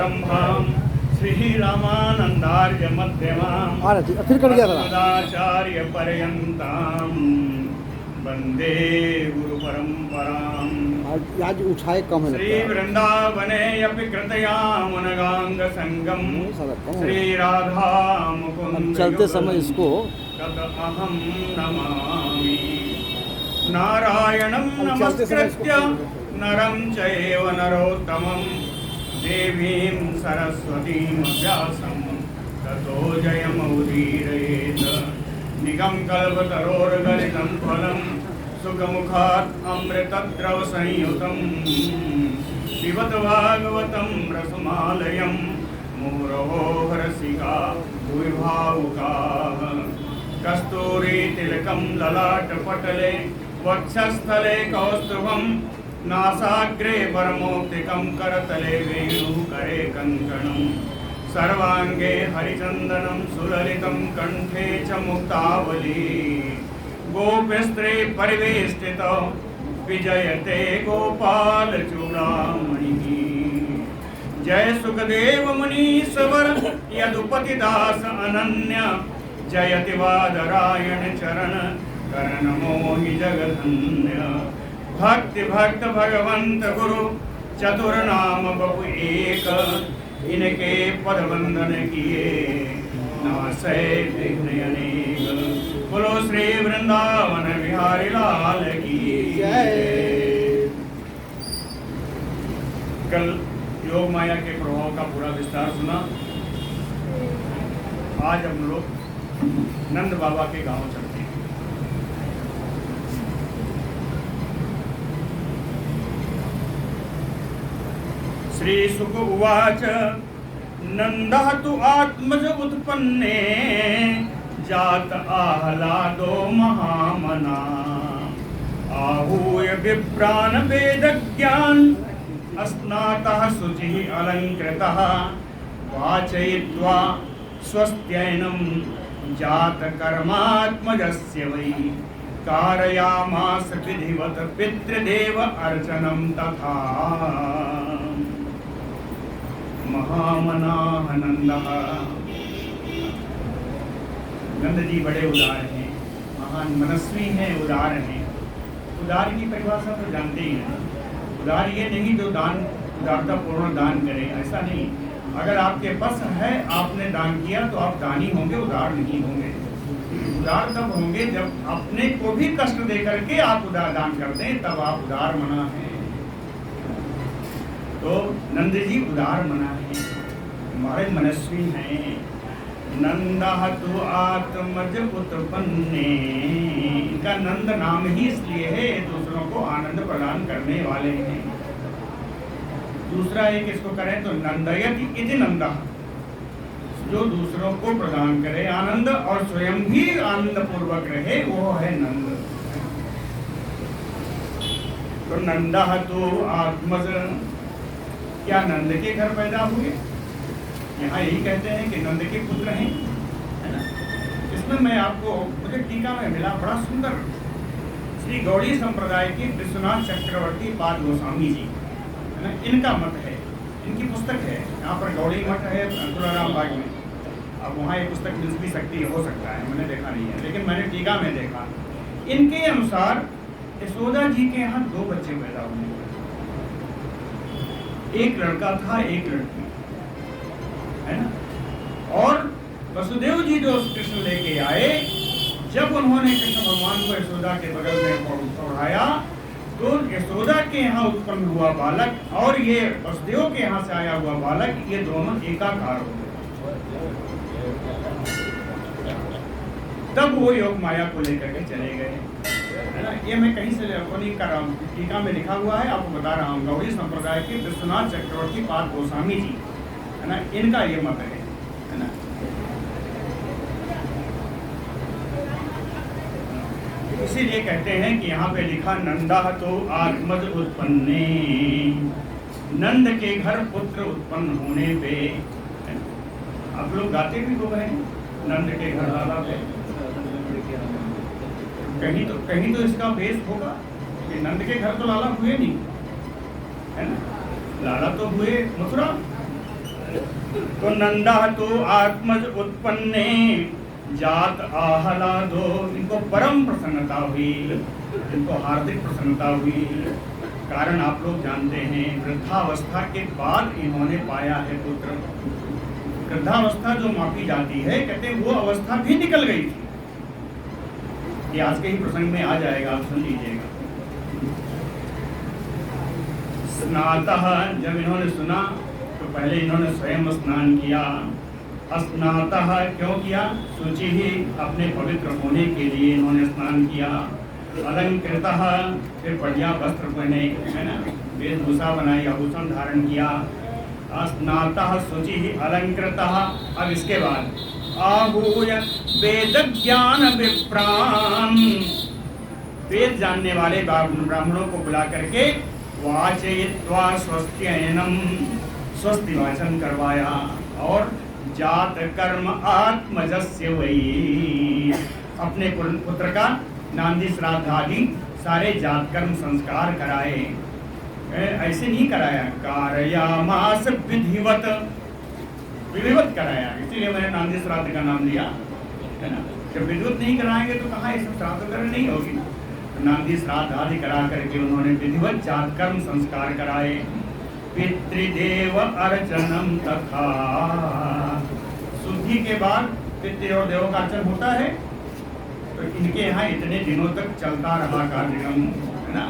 सदाशिवसमारम्भां श्रीरामानन्दार्य मध्यमां फिर कट गया था सदाचार्य पर्यन्तां वन्दे गुरु परम्परां। आज उठाए कम है श्री वृंदावने अपि कृतयामुनगांग संगम श्री राधा मुकुंद चलते समय इसको तत अहं नमामि। नारायणं नमस्कृत्य नरं चैव नरोत्तमं देवीं सरस्वतीं व्यासं ततो जयमुदीरयेत्। निगम कल्पतरोर्गलितं फलं सुखमुखात् अमृतद्रव संयुतं पिबत भागवतं रसमालयं मुहुरहो रसिका भुविभावुकाः। कस्तूरी तिलकं ललाटपटले वक्षस्थले कौस्तुभं नासाग्रे परमौक्तिकं करतले वेणुकरे कङ्कणं सर्वांगे हरिचंदनं सुललितं कंठे च मुक्तावली। गोपस्त्रे परिवेष्टितो विजयते गोपालचूड़ामणिः। जय सुखदेव मुनीश्वर यदुपतिदास अनन्य जयति वादरायण चरण करण मोहि जगधन्य। भक्ति भक्त भगवंत गुरु चतुर नाम बपु एक इनके पद वंदन किए नासै विघ्न अनेक। बोलो श्री वृंदावन बिहारी लाल की जय। कल योग माया के प्रभाव का पूरा विस्तार सुना। आज हम लोग नंद बाबा के गांव चलते हैं। श्री सुक उवाच नंदः तु आत्मज उत्पन्ने जात आह्लादो महामना। आहूय विप्रान वेदज्ञान अस्नातः शुचिः अलंकृतः वाचयित्वा स्वस्त्यैनं जात कर्मात्मजस्य वै। कारयामास विधिवत पितृदेव अर्चनं तथा। महामनाः नंदः। नंद जी बड़े उदार हैं, महान मनस्वी हैं, उदार हैं। उदार की परिभाषा तो जानते ही हैं। उदार ये नहीं जो दान उदारता पूर्ण दान करे, ऐसा नहीं। अगर आपके पास है, आपने दान किया तो आप दानी होंगे, उदार नहीं होंगे। उदार तब होंगे जब अपने को भी कष्ट दे करके आप उदार दान कर दें, तब आप उदार मना हैं। तो नंद जी उदार मना है, हमारे मनस्वी हैं। नंदः तु आत्मज उत्पन्ने। इनका नंद नाम ही इसलिए है, दूसरों को आनंद प्रदान करने वाले हैं। दूसरा एक इसको करें तो नंदयति इति नंदः, जो दूसरों को प्रदान करे आनंद और स्वयं भी आनंद पूर्वक रहे, वो है नंद। तो नंदः तु आत्मज, क्या नंद के घर पैदा हुए? यहाँ यही कहते हैं कि नंद के पुत्र हैं, है ना। इसमें मैं आपको, मुझे टीका में मिला बड़ा सुंदर, श्री गौड़ी संप्रदाय के विश्वनाथ चक्रवर्ती पाद गोस्वामी जी, है ना, इनका मत है, इनकी पुस्तक है। यहाँ पर गौड़ी मठ है तुलाराम बाग में। अब वहाँ ये पुस्तक मिल भी सकती है, हो सकता है, मैंने देखा नहीं है, लेकिन मैंने टीका में देखा। इनके अनुसार यशोदा जी के यहाँ 2 बच्चे पैदा हुए, एक लड़का था एक लड़की, है ना। और वसुदेव जी जो कृष्ण लेके आए, जब उन्होंने कृष्ण भगवान को यशोदा के बगल में उठाया तो यशोदा के यहाँ उत्पन्न हुआ बालक और ये वसुदेव के यहाँ से आया हुआ बालक, ये दोनों एकाकार हो गए। तब वो योग माया को लेकर के चले गए, है ना। ये मैं कहीं से नहीं कर रहा हूँ, टीका में लिखा हुआ है, आपको बता रहा हूँ। गौड़ी संप्रदाय के विश्वनाथ चक्रवर्ती पाद गोस्वामी जी, है ना, इनका ये मत है ना। इसीलिए कहते हैं कि यहाँ पे लिखा नंदः तो आत्मज उत्पन्ने। नंद के घर पुत्र उत्पन्न होने पे, आप लोग गाते भी तो हैं नंद के घर लाला पे। कहीं तो इसका बेस होगा कि नंद के घर तो लाला हुए नहीं, है ना। लाला तो हुए मथुरा, तो नंदा तो आत्मज उत्पन्ने जात आहलादो, इनको परम प्रसन्नता हुई, इनको हार्दिक प्रसन्नता हुई। कारण आप लोग जानते हैं, वृद्धावस्था के बाद इन्होंने पाया है पुत्र। वृद्धावस्था जो मापी जाती है, कहते हैं वो अवस्था भी निकल गई थी। ये आज के ही प्रसंग में आ जाएगा, आप सुन लीजिएगा। स्नातः, जब इन्होंने सुना तो पहले इन्होंने स्वयं स्नान किया। स्नातः क्यों किया? शुचि ही, अपने पवित्र होने के लिए इन्होंने स्नान किया। अलंकृतः, फिर बढ़िया वस्त्र पहने, है ना, वेशभूषा बनाई, आभूषण धारण किया। स्नातः शुचि ही अलंकृतः। अब इसके बाद आहूय वेद ज्ञान विप्राम, वेद जानने वाले ब्राह्मणों को बुला करके वाचयित्वा स्वस्त्ययनम, स्वस्ति वाचन करवाया। और जात कर्म आत्मजस्य वही, अपने पुत्र का नांदी श्राद्ध आदि सारे जात कर्म संस्कार कराए। ऐसे नहीं कराया, कारयामास विधिवत, विधिवत कराया। इसीलिए मैंने नांदी श्राद्ध का नाम दिया, है ना। जब विधिवत नहीं कराएंगे तो कहाँ ये सब श्राद्ध कर्म नहीं होगी। तो नांदी श्राद्ध आदि करा करके उन्होंने विधिवत जात कर्म संस्कार कराए। पितृदेव अर्चनम तथा, शुद्धि के बाद पितृ और देवों का अर्चन होता है। तो इनके यहाँ इतने दिनों तक चलता रहा कार्यक्रम, है ना।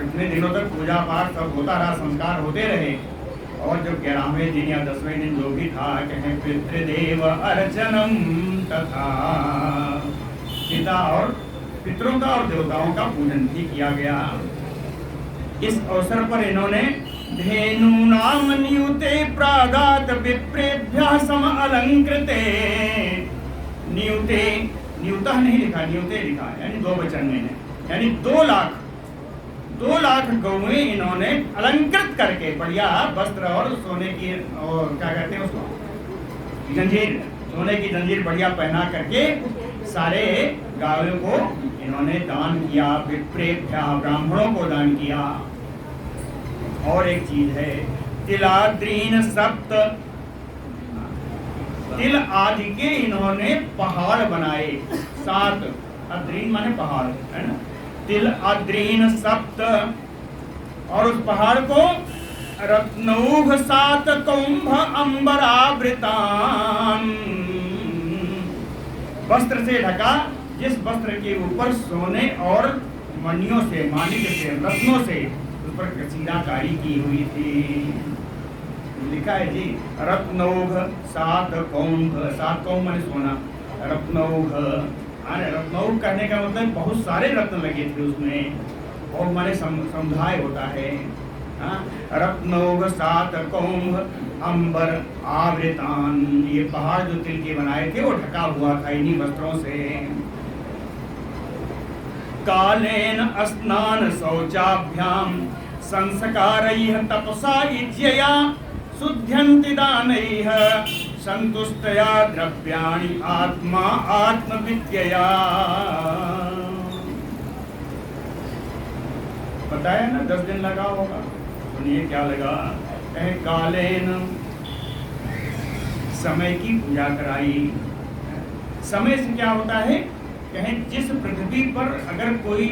इतने दिनों तक पूजा पाठ सब होता रहा, संस्कार होते रहे। और जब 11वें दिन या 10वें दिन जो भी था, कहें पितृदेव अर्चनम तथा, पिता और पितरों का और देवताओं का पूजन भी किया गया। इस अवसर पर इन्होंने धेनु नाम नियुते प्रादात विप्रेभ्यः सम अलंकृते, नियुते, नियुतः नहीं लिखा, नियुते लिखा, यानी दो वचन में है, यानी 2 लाख गौएं इन्होंने अलंकृत करके बढ़िया वस्त्र और सोने की, और क्या कहते हैं उसको, जंजीर, सोने की जंजीर बढ़िया पहना करके सारे गायों को इन्होंने दान किया। विप्रेभ्यः, ब्राह्मणों को दान किया। और एक चीज है, तिलाद्रीन सप्त, तिल आदि के इन्होंने पहाड़ बनाए 7, अद्रीन माने पहाड़, है ना। तिल अद्रीन सप्त, और उस पहाड़ को रत्नौघ 7 कुंभ अंबरावृतान, वस्त्र से ढका, जिस वस्त्र के ऊपर सोने और मणियों से, माणिक से, रत्नों से उस पर कसीदाकारी की हुई थी। लिखा है जी, रत्नौघ 7 कुंभ, 7 कुंभ माने सोना, रत्नौघ, अरे रत्नौघ कहने का मतलब बहुत सारे रत्न लगे थे उसमें, और माने समुदाय होता है। रत्नौघ 7 कुंभ अंबर आवृतान, ये पहाड़ जो तिल के बनाए थे वो ढका हुआ था इन्हीं वस्त्रों से। कालेन स्नान शौचाभ्याम संस्कारैः तपसा इज्यया शुद्ध्यन्ति दानैः संतुष्टया द्रव्याणि आत्मा आत्मविद्यया। बताया ना 10 दिन लगा होगा, सुनिए क्या लगा। कालेन, समय की पूजा कराई। समय से क्या होता है, कहें जिस पृथ्वी पर अगर कोई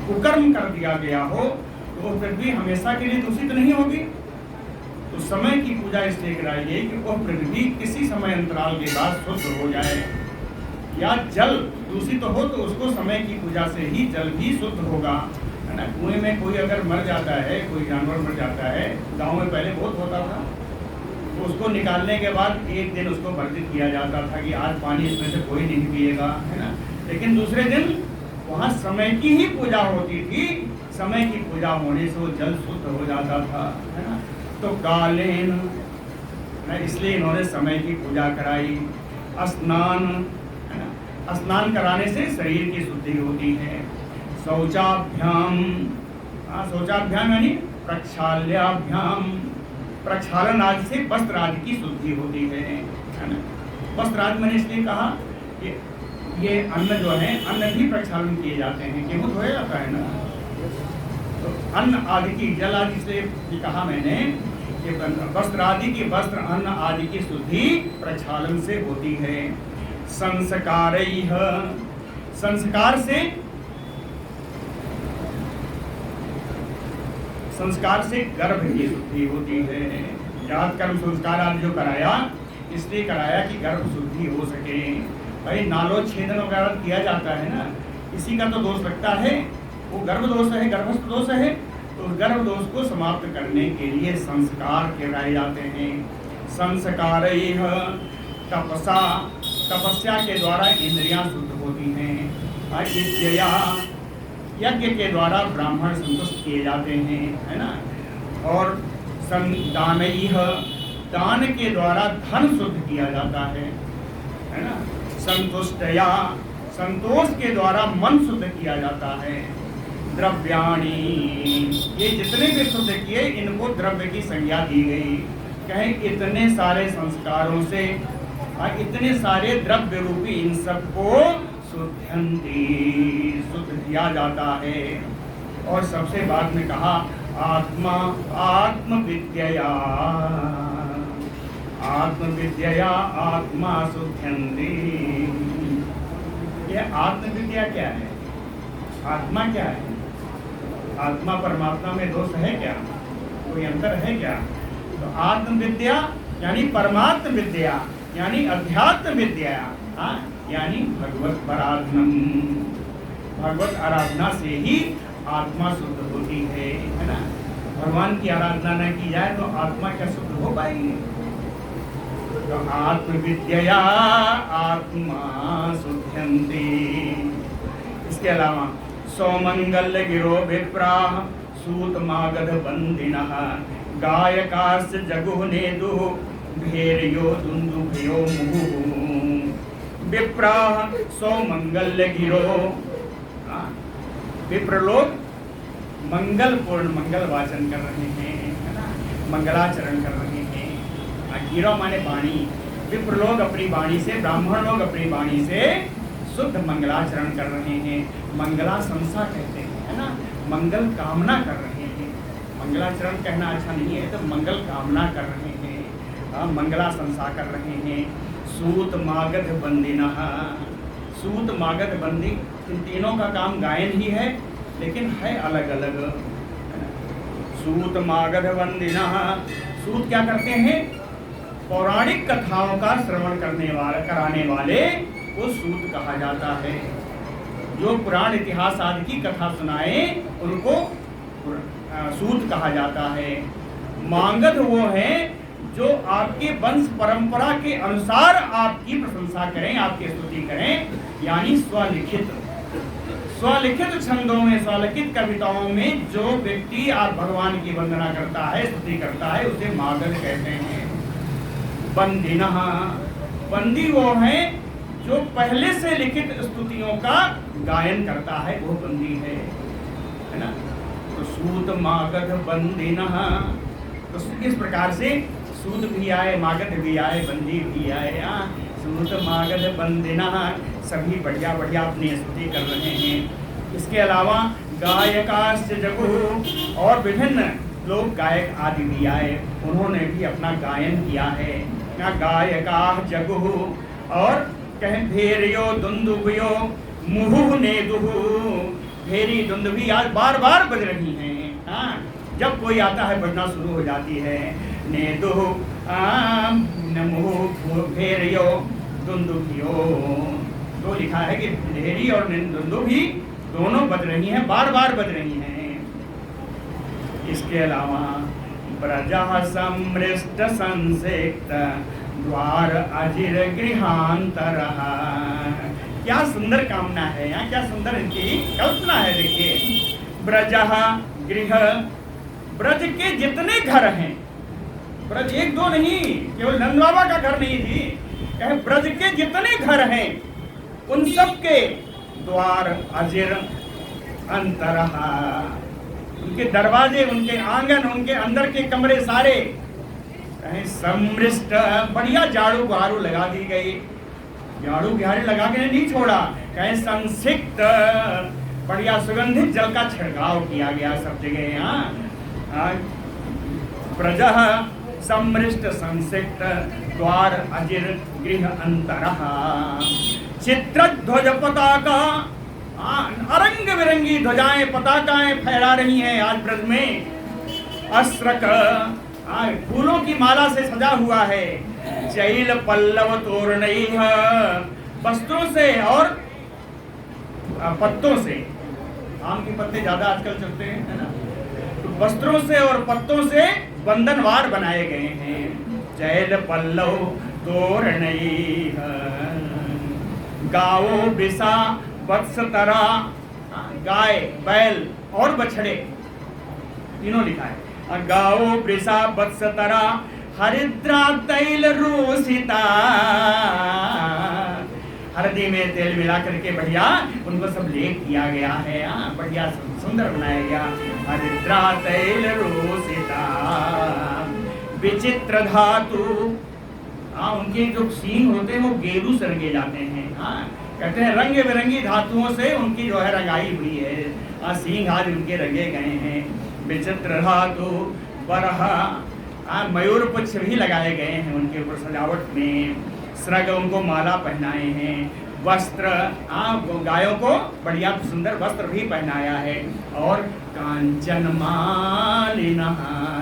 कुकर्म कर दिया गया हो तो वो पृथ्वी हमेशा के लिए दूषित नहीं होगी। तो समय की पूजा इसलिए कराई गई कि वह पृथ्वी किसी समय अंतराल के बाद शुद्ध हो जाए। या जल दूषित हो तो उसको समय की पूजा से ही जल भी शुद्ध होगा, है ना। कुएं में कोई अगर मर जाता है, कोई जानवर मर जाता है, गांव में पहले बहुत होता था, तो उसको निकालने के बाद एक दिन उसको वर्जित किया जाता था कि आज पानी इसमें से कोई नहीं पिएगा, है ना। लेकिन दूसरे दिन वहाँ समय की ही पूजा होती थी, समय की पूजा होने से वो जल शुद्ध हो जाता था, है ना। तो कालेन, इसलिए इन्होंने समय की पूजा कराई। स्नान, है ना, स्नान कराने से शरीर की शुद्धि होती है। शौचाभ्याम, शौचाभ्याम यानी प्रक्षाल्याभ्याम, प्रक्षालन आदि से वस्त्र आदि की शुद्धि होती है ना। वस्त्र आदि मैंने इसलिए कहा कि ये अन्न जो है, अन्न भी प्रक्षालन किए जाते हैं, गेहूँ धोया जाता है ना, तो अन्न आदि की, जल आदि से ये कहा मैंने वस्त्र आदि की वस्त्र अन्न आदि की शुद्धि प्रक्षालन से होती है। संस्कारैः, संस्कार से गर्भ की शुद्धि होती है। जात कर्म संस्कार आदि जो कराया, इसलिए कराया कि गर्भ शुद्धि हो सके। भाई नालो छेदन वगैरह किया जाता है ना, इसी का तो दोष लगता है, वो गर्भ दोष है, गर्भस्थ दोष है। तो गर्भ दोष को समाप्त करने के लिए संस्कार कराए जाते हैं। संस्कारैः तपसा, तपस्या के द्वारा इंद्रियां शुद्ध होती हैं। अयज्ञया, यज्ञ के द्वारा ब्राह्मण संतुष्ट किए जाते हैं, है ना। और दानैः, दान के द्वारा धन शुद्ध किया जाता है ना। संतुष्टया, संतोष के द्वारा मन शुद्ध किया जाता है। द्रव्याणि, ये जितने भी शुद्ध किए इनको द्रव्य की संज्ञा दी गई। कहें इतने सारे संस्कारों से और इतने सारे द्रव्य रूपी इन सबको शुद्धंति, शुद्ध किया जाता है। और सबसे बाद में कहा आत्मा, आत्मविद्यया, आत्मविद्यया आत्मा शुद्धंति। यह आत्मविद्या क्या है? आत्मा क्या है? आत्मा परमात्मा में दोष है क्या? कोई अंतर है क्या? तो आत्मविद्या यानी परमात्म विद्या, यानी अध्यात्म विद्या, यानी भगवत आराधनम। भगवत आराधना से ही आत्मा शुद्ध होती है ना। भगवान की आराधना न की जाए तो आत्मा क्या शुद्ध हो पाएगी? तो आत्मविद्या आत्मा शुद्धंति। इसके अलावा सौमंगल्य गिरो विप्राः सूतमागध बंदिनः गायकाश्च जगुः नेदुः भेर्यो दुन्दुभयो मुहुः। विप्राः सौमंगल्य गिरो, विप्र लोग मंगलपूर्ण मंगल वाचन कर रहे हैं, है ना, मंगलाचरण कर रहे हैं। गिरो माने वाणी। विप्र लोग अपनी वाणी से, ब्राह्मण लोग अपनी वाणी से शुद्ध मंगलाचरण कर रहे हैं। मंगलाशंसा कहते हैं, है ना, मंगल कामना कर रहे हैं। मंगलाचरण कहना अच्छा नहीं है, तो मंगल कामना कर रहे हैं, मंगलाशंसा कर रहे हैं। सूत मागध बंदिनः, सूत मागध बंदी, इन तीनों का काम गायन ही है, लेकिन है अलग अलग। सूत मागध बंदिनः, सूत क्या करते हैं? पौराणिक कथाओं का श्रवण कराने वाले को सूत कहा जाता है। जो पुराण इतिहास आदि की कथा सुनाए उनको सूत कहा जाता है। मांगध वो है जो आपके वंश परंपरा के अनुसार आपकी प्रशंसा करें, आपकी स्तुति करें, यानी स्वलिखित, स्वलिखित छंदों में, स्वलिखित कविताओं में जो व्यक्ति आप भगवान की वंदना करता है, स्तुति करता है, उसे मागध कहते हैं। बंदिनः, बंदी वो है जो पहले से लिखित स्तुतियों का गायन करता है, वो बंदी है ना। तो सूत मागध बंदिनः, तो इस प्रकार से सूत भी आए, मागध भी आए, बंदी भी आए। सूत मागध बंदिनः, सभी बढ़िया बढ़िया अपनी स्तुति कर रहे हैं। इसके अलावा गायकाश्च जगुः, और विभिन्न लोग गायक आदि भी आए, उन्होंने भी अपना गायन किया है। गायकाः जगुः, और कहें भेरियो दुंदुभयो मुहुः नेदुः। भेरी दुंदुभी आज बार बार बज रही हैं। जब कोई आता है बजना शुरू हो जाती है। नेदुः मुहुः भेरियो दुंदुभियो, तो लिखा है कि भेरी और दुंदुभी दोनों बज रही हैं, बार बार बज रही हैं। इसके अलावा ब्रजः समृष्ट संसिक्त द्वार अजिर गृहांतरः। क्या सुंदर कामना है यहाँ, क्या सुंदर इनकी कल्पना है। देखिए, ब्रजः गृह, ब्रज के जितने घर हैं, ब्रज एक दो नहीं, केवल नंद बाबा का घर नहीं थी, कहे ब्रज के जितने घर हैं उन सब के द्वार अजिर अंतरः, उनके दरवाजे, उनके आंगन, उनके अंदर के कमरे सारे कहीं समृष्ट, बढ़िया झाड़ू बहारू लगा दी गई। झाड़ू बिहारी लगा के नहीं छोड़ा, कहीं संसिक्त, बढ़िया सुगंधित जल का छिड़काव किया गया सब जगह। यहाँ प्रजः समृष्ट संसिक्त द्वार अजिर गृह अंतरः चित्र ध्वज पताका अरंग बिरंगी ध्वजाएं पताकाएं फहरा रही हैं आज ब्रज में। अस्त्रक फूलों की माला से सजा हुआ है। चैल पल्लव तोरणैः वस्त्रों से और पत्तों से, आम के पत्ते ज्यादा आजकल चलते हैं, है ना, तो वस्त्रों से और पत्तों से बंधनवार बनाए गए हैं। चैल पल्लव तोरणैः गावो बिसा वत्सतरा गाय बैल और बछड़े तीनों लिखा है। गाओ वृषा वत्सतरा हरिद्रा तैल रोसिता हल्दी में तेल मिला करके बढ़िया उनको सब लेप किया गया है। बढ़िया सुंदर बनाया गया। हरिद्रा तैल रोसिता विचित्र धातु उनके जो सींग होते हैं वो गेरू से रंगे जाते हैं। कहते हैं रंग बिरंगी धातुओं से उनकी जो है रंगाई हुई है। सींग आज उनके रंगे गए हैं। विचित्र धातु बरह मयूर पुच्छ भी लगाए गए हैं उनके ऊपर सजावट में। स्रग उनको माला पहनाए हैं। वस्त्र गायों को बढ़िया सुंदर वस्त्र भी पहनाया है। और कांचन मालिनः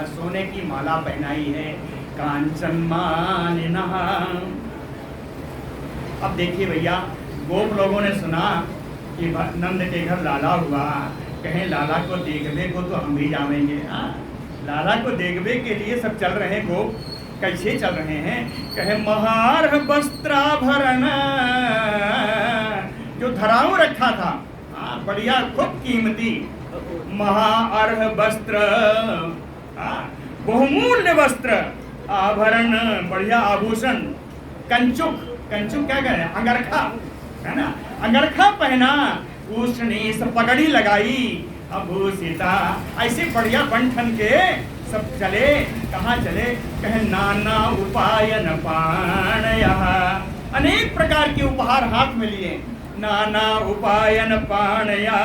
सोने की माला पहनाई है। कांचन मालिनः। अब देखिए भैया, गोप लोगों ने सुना कि नंद के घर लाला हुआ, कहें लाला को देखने को तो हम भी जाएंगे। लाला को देखने के लिए सब चल रहे हैं। गोप कैसे चल रहे हैं? कहे महार वस्त्राभरण जो धराऊ रखा था बढ़िया खूब कीमती महाअर्ह वस्त्र बहुमूल्य वस्त्र आभरण बढ़िया आभूषण कंचुक कंचुक क्या कह रहे हैं? अंगरखा है ना, अंगरखा पहना। उष्णी से पगड़ी लगाई अभूषिता ऐसे बढ़िया बन ठन के सब चले। कहाँ चले? कहे नाना उपायन पाणयः अनेक प्रकार के उपहार हाथ में लिए। नाना उपायन पाणया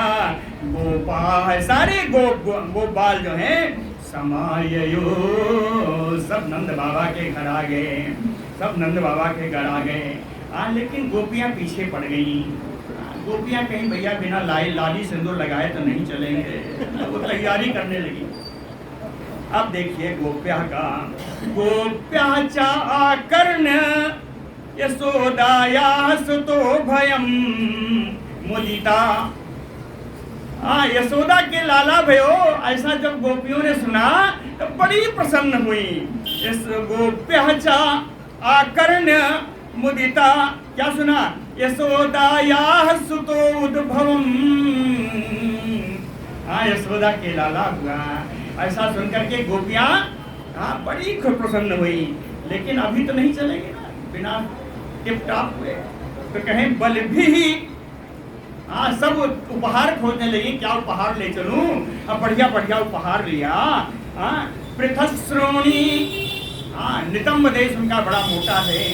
गोपा सारे गोपाल जो हैं समाययो सब नंद बाबा के घर आ गए। सब नंद बाबा के घर आ गए। लेकिन गोपियां पीछे पड़ गई। गोपियां कहीं भैया बिना लाली सिंदूर लगाए तो नहीं चलेंगे। वो तैयारी करने लगी। अब देखिए गोप्या का गोप्या चा आकर्ण यशोदाया सुतो भयम मुदिता। यशोदा के लाला भयो ऐसा जब गोपियों ने सुना तो बड़ी प्रसन्न हुई। इस गोप्या चा आकर्ण मुदिता क्या सुना? यशोदाया सुतो उद्भवम। यशोदा के लाला हुआ ऐसा सुनकर के गोपियां बड़ी खूब प्रसन्न हुई। लेकिन अभी तो नहीं चलेंगे ना बिना टिप टॉप हुए। तो कहें बल भी सब उपहार खोजने लगी। क्या उपहार ले चलूं? अब बढ़िया बढ़िया उपहार लिया। पृथक श्रोणी नितंब देश उनका बड़ा मोटा है।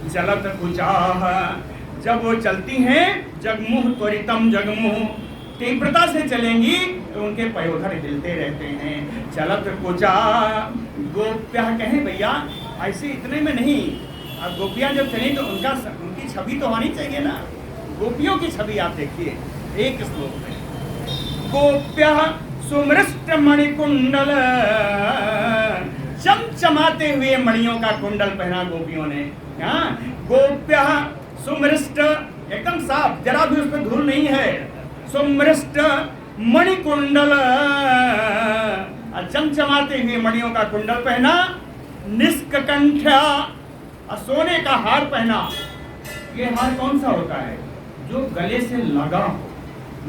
चलत कुचाह जब वो चलती हैं जगमुह त्वरितम जगमुह तीव्रता से चलेंगी तो उनके पयोधर हिलते रहते हैं। चलत कुचा गोप्या कहें भैया ऐसे इतने में नहीं। अब गोपियां जब चली तो उनकी छवि तो आनी चाहिए ना। गोपियों की छवि आप देखिए एक श्लोक में। गोप्या सुमृष्ट मणिकुंडल चमचमाते हुए मणियों का कुंडल पहना गोपियों ने। गोप्या सुमृष्ट एकदम साफ, जरा भी उसमें धूल नहीं है। सुमृष्ट मणिकुंडल चमचमाते हुए मणियों का कुंडल पहना। निष्कंठ्या सोने का हार पहना। ये हार कौन सा होता है? जो गले से लगा हो।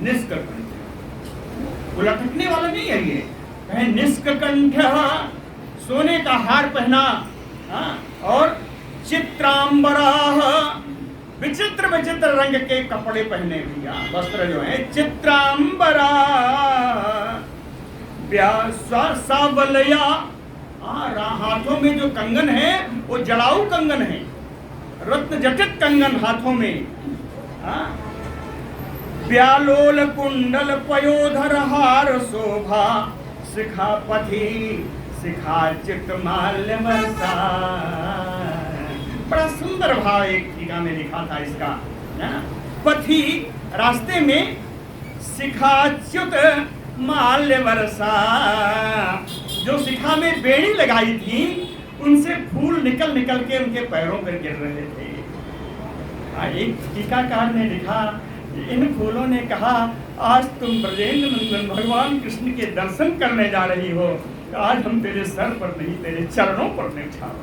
निष्कंठ लटकने वाला नहीं है ये। कहे निष्कंठ्या सोने का हार पहना। और चित्रांबराह विचित्र विचित्र रंग के कपड़े पहने भैया वस्त्र जो है। चित्रांबरा सावलया हाथों में जो कंगन है वो जड़ाऊ कंगन है। रत्न जटित कंगन हाथों में। व्यालोल कुंडल पयोधर हार शोभा शिखापथि शिखाच्युत माल्य वर्षा। बड़ा सुंदर भाव एक टीका में लिखा था इसका, है ना। पथी, रास्ते में, शिखाच्युत माल्य वर्षा, जो शिखा में बेड़ी लगाई थी उनसे फूल निकल निकल के उनके पैरों पर गिर रहे थे। एक टीकाकार ने लिखा, इन फूलों ने कहा आज तुम ब्रजेंद्र नंदन भगवान कृष्ण के दर्शन करने जा रही हो, आज हम तेरे सर पर नहीं तेरे चरणों पर निछावर,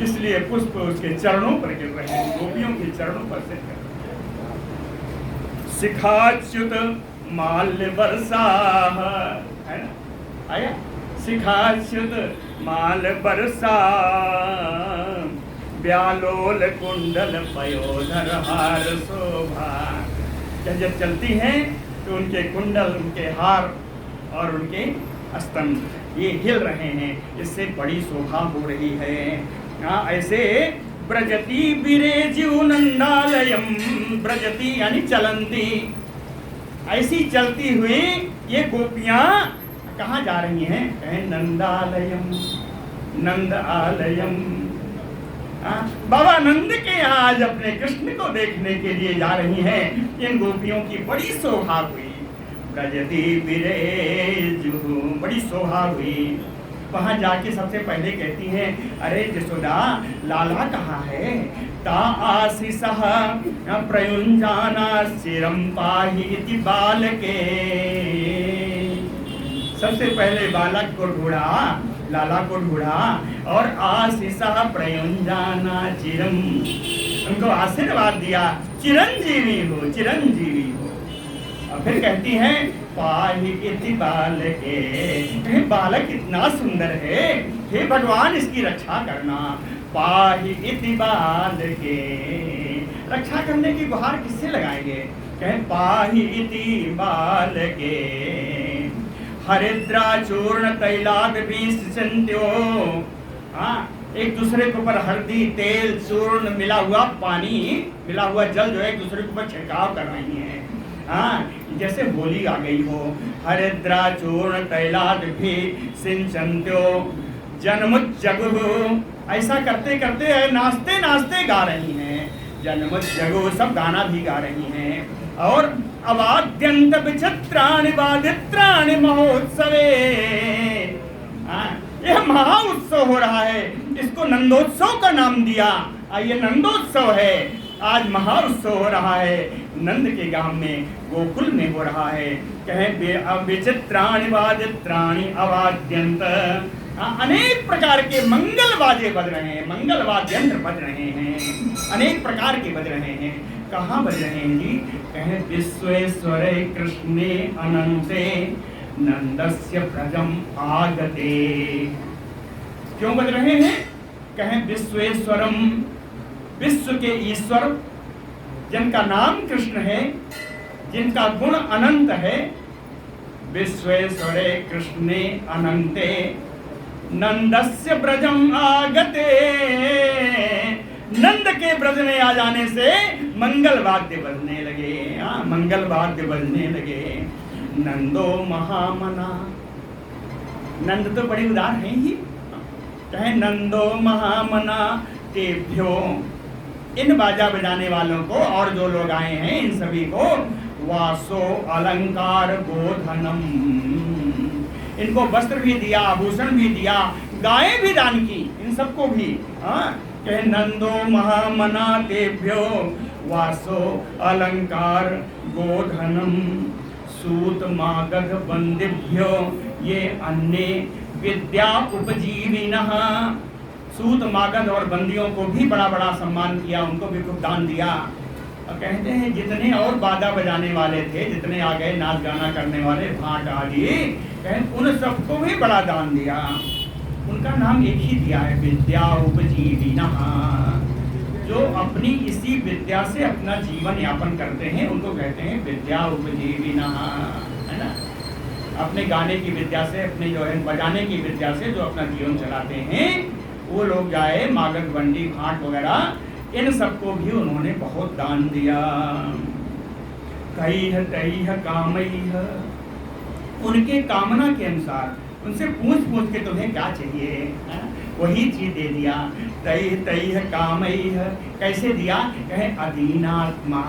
इसलिए पुष्प उसके चरणों पर गिर रहे हैं, गोपियों के चरणों पर से गिर रहे हैं। शिखाच्युत माल्य वर्षा, है ना, आया, शिखाच्युत माल वर्षा, व्यालोल कुंडल पयोधर हार शोभा। जब चलती हैं तो उनके कुंडल, उनके हार और उनके स्तन ये हिल रहे हैं, इससे बड़ी शोभा हो रही है। ऐसे ब्रजती बिरेजु नंदालयम, ब्रजती यानी चलंती, ऐसी चलती हुई ये गोपियां कहाँ जा रही हैं? कहें नंदालयम, नंद आलयम। बाबा नंद के यहाँ आज अपने कृष्ण को देखने के लिए जा रही हैं। इन गोपियों की बड़ी शोभा हुई, ब्रजती बिरेजु, बड़ी शोभा हुई। वहां जाके सबसे पहले कहती हैं, अरे जसोदा लाला कहाँ है? ता आशीषः प्रयुञ्जाना शिरं पाहि इति बालके। सबसे पहले बालक को ढूंढा, लाला को ढूंढा, और आशीषः प्रयुञ्जाना चिरं, उनको आशीर्वाद दिया, चिरंजीवी हो, चिरंजीवी हो। और फिर कहती हैं पाहि इति बालके, बालक इतना सुंदर है, हे भगवान इसकी रक्षा करना। पाहि इति बालके, रक्षा करने की गुहार किससे लगाएंगे? कहें पाहि इति बालके, हरिद्रा चूर्ण तैलाद विसंत्यो। एक दूसरे के ऊपर हल्दी, तेल, चूर्ण, मिला हुआ पानी, मिला हुआ जल जो है एक दूसरे के ऊपर छिड़काव कर रही है। जैसे होली आ गई हो। हरिद्रा चूर्ण तैलाद भी सिंचन्त्यो जन्मुज्जगु, ऐसा करते करते नाचते नाचते गा रही हैं, जन्मुज्जगु, सब गाना भी गा रही हैं। और अवाद्यंत विचित्राणि वादित्राणि महोत्सवे, यह महाउत्सव हो रहा है, इसको नंदोत्सव का नाम दिया। ये नंदोत्सव है, आज महाउत्सव हो रहा है, नंद के गांव में, गोकुल में हो रहा है। कहें विचित्राणि वादित्राणि अवाद्यंत, अनेक प्रकार के मंगल बाजे बज रहे हैं, मंगल वाद्यंत्र बज रहे हैं, अनेक प्रकार के बज रहे हैं। कहाँ बज रहे हैं जी? कहें विश्वेश्वरे कृष्णे अनंते नंदस्य ब्रजम आगते। क्यों बज रहे हैं? कहें विश्वेश्वरम, विश्व के ईश्वर, जिनका नाम कृष्ण है, जिनका गुण अनंत है। विश्वेश्वरे कृष्णे अनंते नंदस्य ब्रजम आगते, नंद के ब्रज में आ जाने से मंगल वाद्य बजने लगे, मंगल वाद्य बजने लगे। नंदो महामना, नंद तो बड़े उदार हैं ही। कहें नंदो महामना तेभ्यो, इन बाजा बजाने वालों को और जो लोग आए हैं इन सभी को वासो अलंकार गोधनम, इनको वस्त्र भी दिया, आभूषण भी दिया, गायें भी दान की, इन सबको भी। कहे नंदो महामना तेभ्यो वासो अलंकार गोधनम सूत मागध बंदिभ्यो ये अन्य विद्या उपजीविनः। सूत मागध और बंदियों को भी बड़ा बड़ा सम्मान किया, उनको भी खूब दान दिया। और कहते हैं जितने और बाजा बजाने वाले थे, जितने आ गए नाच गाना करने वाले, भाट आदि, कहें उन सबको भी बड़ा दान दिया। उनका नाम एक ही दिया है, विद्या उपजीविनः। जो अपनी इसी विद्या से अपना जीवन यापन करते हैं उनको कहते हैं विद्या उपजीविनः, है ना। अपने गाने की विद्या से, अपने जो है बजाने की विद्या से जो अपना जीवन चलाते हैं, वो लोग जाए मागध बंडी भाट वगैरह, इन सबको भी उन्होंने बहुत दान दिया। कैह तैह कामैह, उनके कामना के अनुसार उनसे पूछ पूछ के तुम्हें क्या चाहिए, है? वही चीज दे दिया। तई तई है कामई है, कैसे दिया? कहे अधीनात्मा।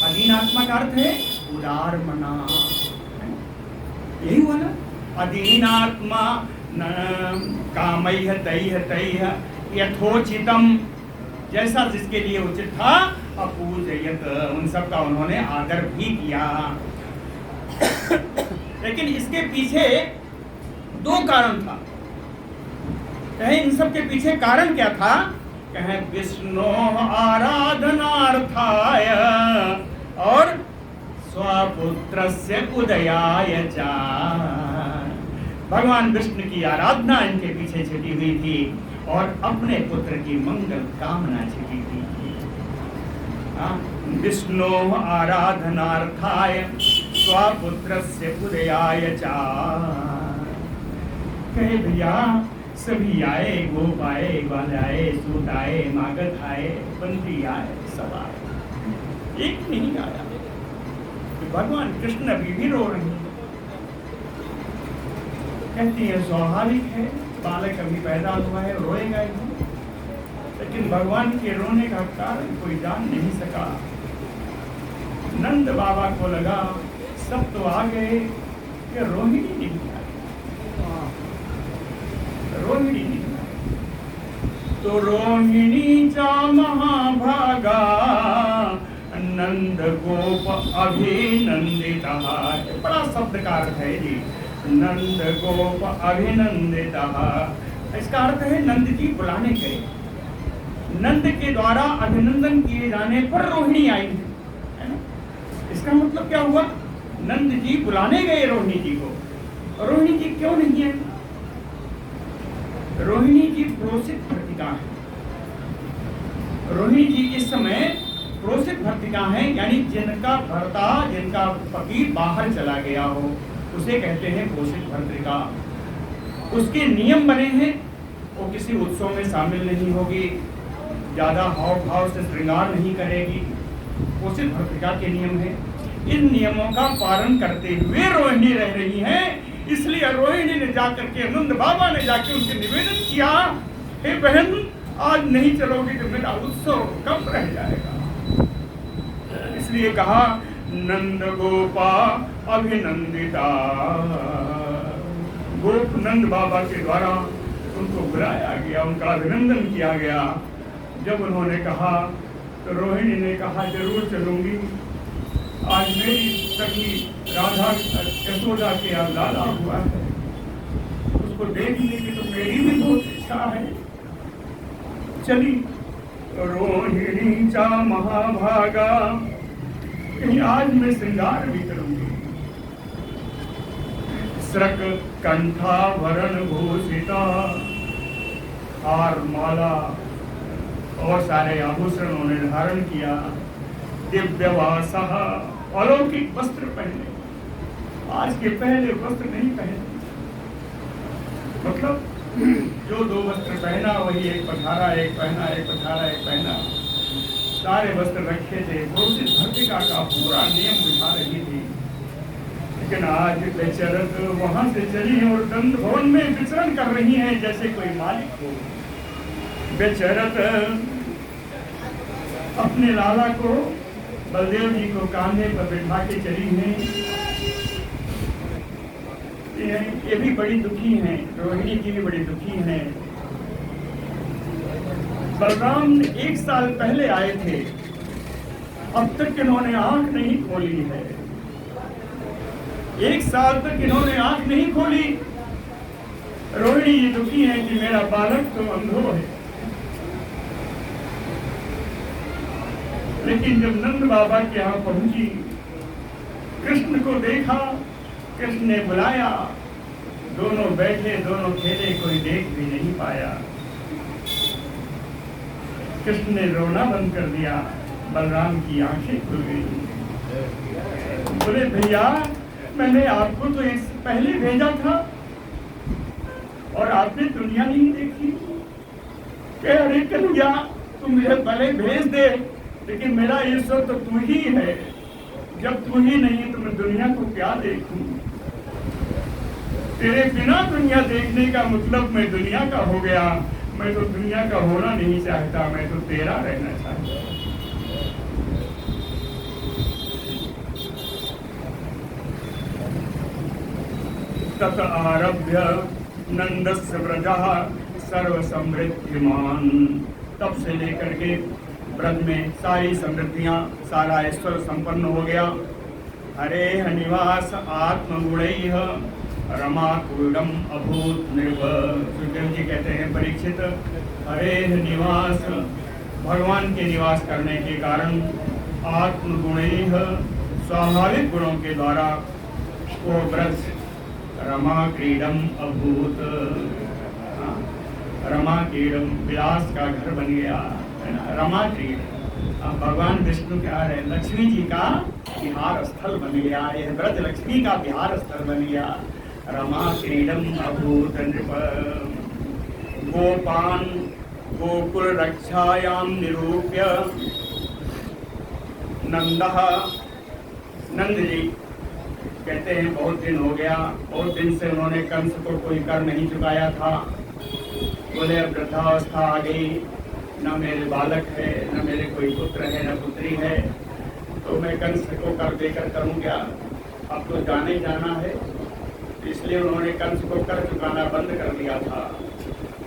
अधीनात्मा का अर्थ है उदार मना, यही हुआ ना। अधीनात्मा कामई है तई है यथोचितम, जैसा जिसके लिए उचित था अपूजयत, उन सब का उन्होंने आदर भी किया। लेकिन इसके पीछे दो कारण था। कहे इन सब के पीछे कारण क्या था? कहे विष्णु आराधनार्थाय और स्वपुत्रस्य उदयाय च। भगवान विष्णु की आराधना इनके पीछे छिपी हुई थी और अपने पुत्र की मंगल कामना छिपी हुई थी। विष्णु आराधनार्थाय स्वपुत्रस्य उदयाय च। कहे भैया सभी आए, गोप आए, ग्वाल आए, सूत आए, मागध आए, बंदी आए, सब आए, एक नहीं आया। तो भगवान कृष्ण अभी भी रो रहे हैं। कहती है स्वाभाविक है, बालक अभी पैदा हुआ है, रोएगा ही। लेकिन भगवान के रोने का कारण कोई जान नहीं सका। नंद बाबा को लगा सब तो आ गए, ये रोहिणी नहीं आई, रोहिणी नहीं आई। तो रोहिणी चा महाभागा नंद गोप अभिनंदिता, बड़ा शब्द का अर्थ है जी। नंद गोप अभिनंदिता, इसका अर्थ है नंद जी बुलाने गए। नंद के द्वारा अभिनंदन किए जाने पर रोहिणी आई, है ना। इसका मतलब क्या हुआ? नंद जी बुलाने गए रोहिणी जी को। रोहिणी जी क्यों नहीं है? रोहिणी जी प्रोसित भर्तिका है। रोहिणी जी इस समय प्रोसित भर्तिका है, यानी जिनका भर्ता, जिनका पति बाहर चला गया हो उसे कहते हैं प्रोसित भर्तिका। उसके नियम बने हैं, वो किसी उत्सव में शामिल नहीं होगी, ज्यादा हाव भाव से श्रृंगार नहीं करेगी, प्रोसित भर्तिका के नियम है। इन नियमों का पालन करते हुए रोहिणी रह रही हैं। इसलिए रोहिणी ने जाकर के नंद बाबा ने जाके उनसे निवेदन किया, हे बहन आज नहीं चलोगी तो मेरा उत्सव कब रह जाएगा। इसलिए कहा नंद गोपा अभिनंदिता। गोप नंद बाबा के द्वारा उनको बुलाया गया, उनका अभिनंदन किया गया। जब उन्होंने कहा तो रोहिणी ने कहा जरूर चलूंगी। आज मेरी सखी राधा यशोदा के यहाँ लाला हुआ है, उसको देखने की तो मेरी भी बहुत इच्छा है। चली रोहिणी चा महाभागा, कहीं आज मैं श्रृंगार भी करूंगी। स्रक कंठा वरण भूषिता, हार माला और सारे आभूषण उन्होंने धारण किया। दिव्यवासा, अलौकिक वस्त्र पहने, आज के पहले वस्त्र नहीं पहने। मतलब जो दो वस्त्र पहना वही एक पठारा, एक पहना, एक पठारा, एक पहना, सारे वस्त्र रखे थे। प्रोसित भर्तिका का पूरा नियम बिठा रही थी। लेकिन आज बेचरत वहां से चली और दंड भवन में विचरण कर रही हैं जैसे कोई मालिक हो। बेचरत अपने लाला को, बलदेव जी को कांधे पर बिठा के चली हैं। ये भी बड़ी दुखी हैं, रोहिणी जी भी बड़ी दुखी हैं। बलराम 1 साल पहले आए थे, अब तक इन्होंने आंख नहीं खोली है। 1 साल तक इन्होंने आंख नहीं खोली। रोहिणी जी दुखी है कि मेरा बालक तो अंधो है। लेकिन जब नंद बाबा के यहाँ पहुंची, कृष्ण को देखा, कृष्ण ने बुलाया, दोनों बैठे, दोनों खेले, कोई देख भी नहीं पाया। कृष्ण ने रोना बंद कर दिया, बलराम की आंखें खुल गई। बोले भैया मैंने आपको तो इससे पहले भेजा था और आपने दुनिया नहीं देखी। कह अरे कन्हैया तू मुझे भले भेज दे, लेकिन मेरा ईश्वर तो तू ही है। जब तू ही नहीं तो मैं दुनिया को क्या देखूं। तेरे बिना दुनिया देखने का मतलब मैं दुनिया का हो गया। मैं तो दुनिया का होना नहीं चाहता, मैं तो तेरा रहना चाहता। तत आरभ्य नंदस्य व्रजः सर्व समृद्धिमान। तब से लेकर के व्रज में सारी समृद्धियां, सारा ऐश्वर्य संपन्न हो गया। हरे निवास आत्मगुणैः रमाकुलम अभूत निर्भर। सुखदेव जी कहते हैं परीक्षित, हरे निवास भगवान के निवास करने के कारण आत्मगुणैः स्वाभाविक गुणों के द्वारा वो व्रज रमा क्रीडम अभूत, रमा क्रीडम विलास का घर बन गया, है ना। रमा क्रीड भगवान विष्णु क्या है, लक्ष्मी जी का विहार स्थल बन गया। यह व्रज लक्ष्मी का विहार स्थल बन गया। रमा क्रीडम अभूत नृप। गोपान गोकुल रक्षायाम निरूप्य नंदः, नंद जी कहते हैं बहुत दिन हो गया, बहुत दिन से उन्होंने कंस को कोई कर नहीं चुकाया था। बोले अब वृद्धावस्था आ गई, न मेरे बालक है, न मेरे कोई पुत्र है, न पुत्री है, तो मैं कंस को कर देकर करूं क्या? अब तो जाने जाना है। इसलिए उन्होंने कंस को कर चुकाना बंद कर दिया था।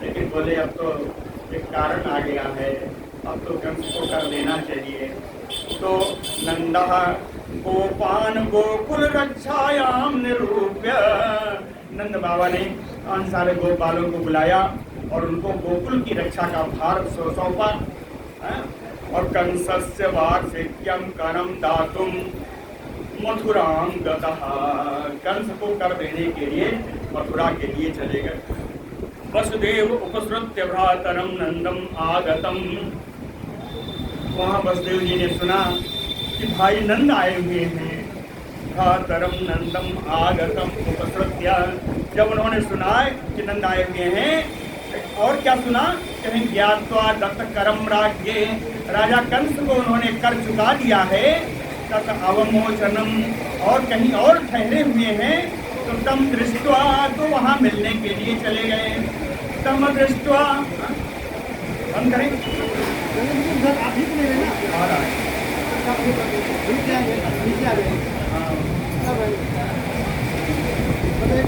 लेकिन बोले अब तो एक कारण आ गया है, अब तो कंस को कर देना चाहिए। तो नंदः गोपान गोकुल रक्षायाम निरूप्य, नंद बाबा ने उन सारे गोपालों को बुलाया और उनको गोकुल की रक्षा का भार सौंपा। और कंसस्य वार्षिक्यम करम दातुम मथुराम गतः, कंस को कर देने के लिए मथुरा के लिए चले गए। वसुदेव उपसृत्य भ्रातरम नंदम आगतम, वहाँ वसुदेव जी ने सुना कि भाई नंद आए हुए हैं। भ्रातरम नंदम आगतम उपसृत्य, जब उन्होंने सुना कि नंद आए हुए हैं, और क्या सुना, कहीं ज्ञात्वा दत्त करम राज्ञे, राजा कंस को उन्होंने कर चुका दिया है। तत् अवमोचनम, और कहीं और ठहरे हुए हैं। तो तम दृष्ट्वा, तो वहाँ मिलने के लिए चले गए। तम दृष्ट्वा, हम करें आप ही नहीं रहना, आ रहा है।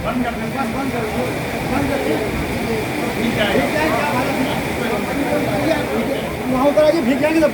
बंद कर दें, बंद कर ठीक है। वहाँ ऊपर आके भीग जाएंगे तो